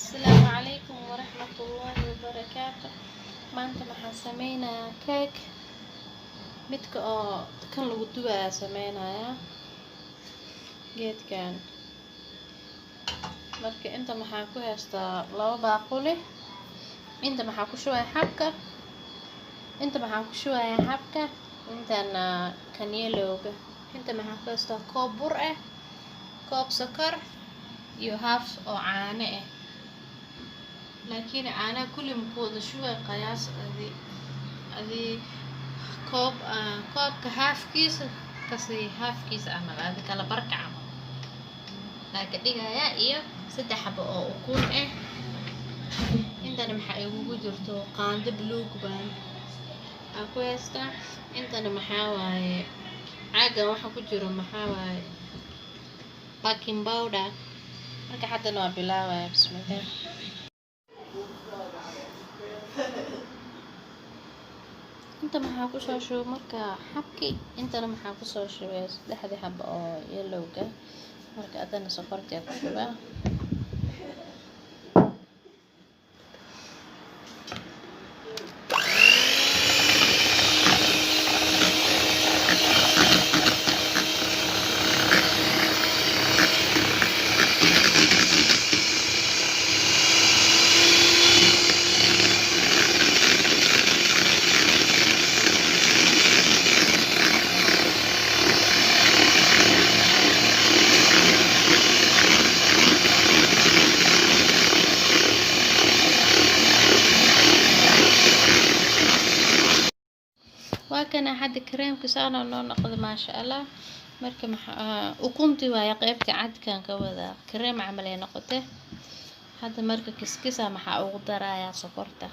السلام عليكم ورحمة الله وبركاته. maanta maxaan sameynayaa cake midka oo kan lagu dubayaa sameynayaa geedkan. marka inta maxaan ku haystaa laba baaquli. inta maxaan ku shubayaa xabka intana kan yelowga. inta maxaan ku haystaa koob bur ah, koob sokor iyo half oo caano ah. laakiin caanaha kulli ma ku wada shubay qiyaas adii koobka halfkiisa camal adi kala barka camal laga dhigayaa iyo 3 xabo oo ukun ah. intana maxaa igu jirto qaando buluug baan aan ku haystaa. intana maxaa waaye caagan waxa ku jiro maxaa waaye baking powder. marka haddana waa bilaabaya bismillaah. inta maxaa ku soo shubay marka xabki. intana maxaa ku soo shubay 3 xabo oo yelowga. marka adana sokorta ku shubaa. وكان حد كريم كسانة نو نقد ما شاء الله. مركب وكنتي ويا قيبتي عد كان كوذا كريم عملية نقطة. هذا مركب كسكسة مع أقدر يا صفرته.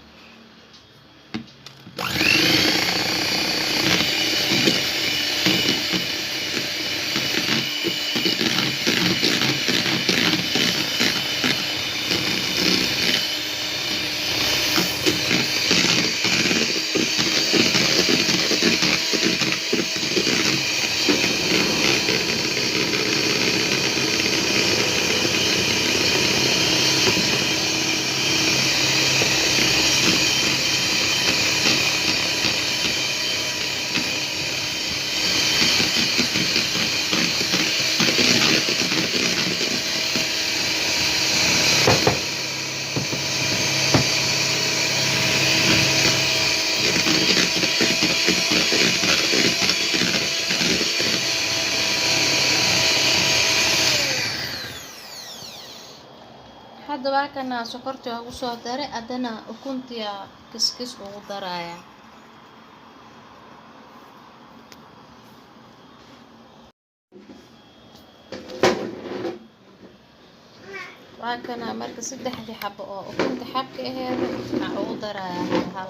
hadda waa kana sokorta ugu soo daray adana ukuntiya kiskis ugu daraya. waa kana marka 3 xabo oo ukunta xabka aheed waxa ugu daraya hal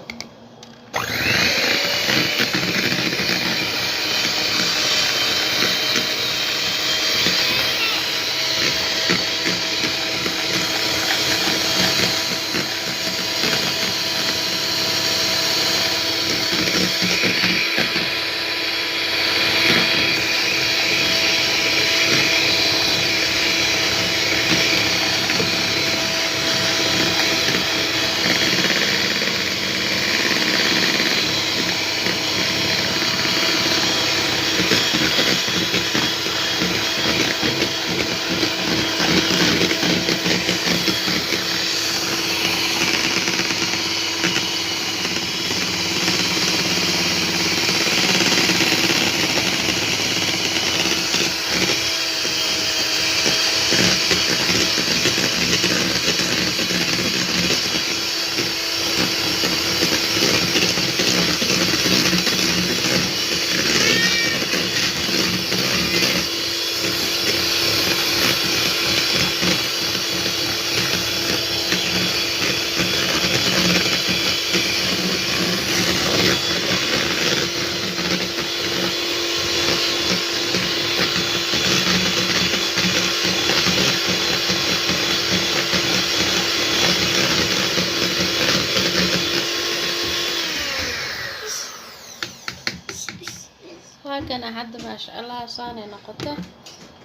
وكان حد ما شاء الله صانع نقطة.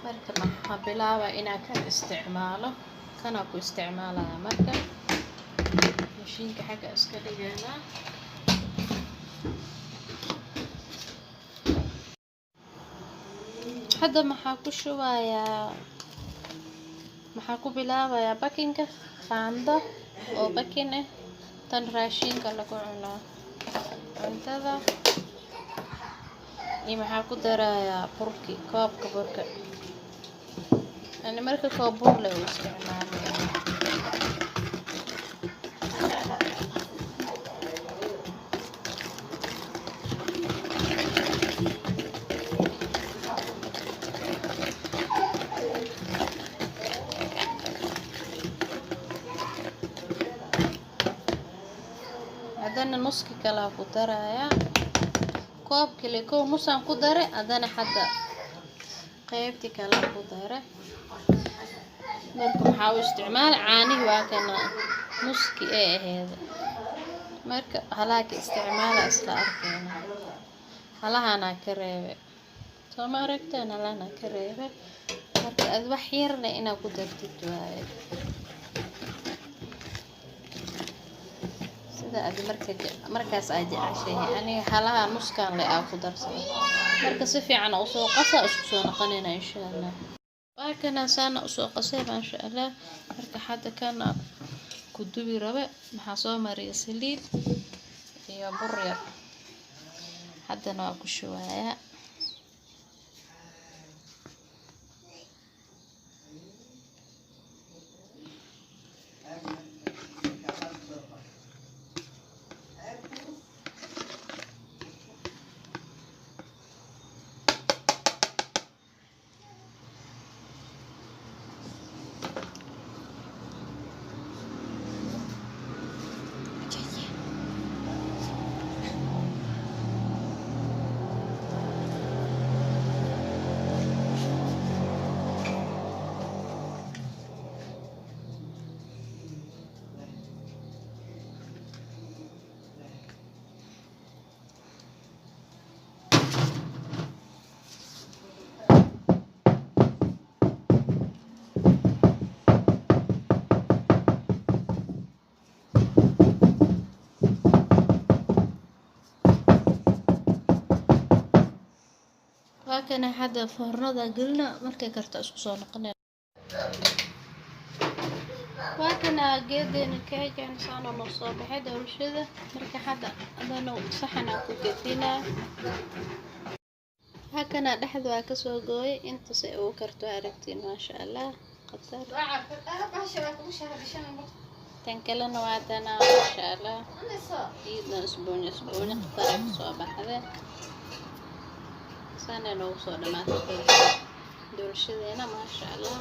مركب ما بلاوة إنا كان استعماله kana ku isticmaalaya marka mashiinka xagga iska dhigayna. hadda maxaa ku bilaabayaa bakinka qaando oo bakin ah tan raashinka lagu cuno cuntada iyo maxaa ku darayaa burki koobka burka marka koob bur leh u isticmaalaya. haddana nuski kala ku daraya koob kale koob nusaan ku dare haddana hadda qaybtii kala ku dare marka maxaa u isticmaal caanihi waa kana nuski ee aheyd marka halaaka isticmaala isla arkayna halahana ka reebe soo ma aragteen halahana ka reebe marka aad wax yarna inaad ku dartid waaye sida aad markaas aad jeceshahay aniga halaha nuskaan le aa ku darsado marka si fiican u soo qasa isku soo noqonayna insha Allah. waa kana saana u soo qasay insha Allah marka hadda kana ku dubi rabe maxaa soo mariyay saliid iyo bur yar haddana waa ku shubaaya kana hadda foornada galna markay karto isku soo noqonay waa kana geedena kaajaan saano noo soo baxay dawlashada marka hadda adana saxana ku gedina hakana dhaxdu waa ka soo gooyay inta si uu karto aragtiin ma sha Allah qadar tan kalena waa tana ma sha Allah iidna isbuunya qadar soo baxday sana noo soo dhamaatay dawlashadeena ma sha Allah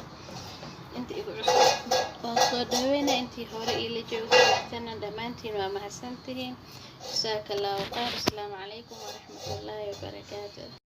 inta igu cusub oo soo dhaweena intii hore ila joogtay tan dhamaantiin waa mahadsantihiin jazakallahu khayr. Assalaamu calaykum wa rahmatullaahi wa barakaatuh.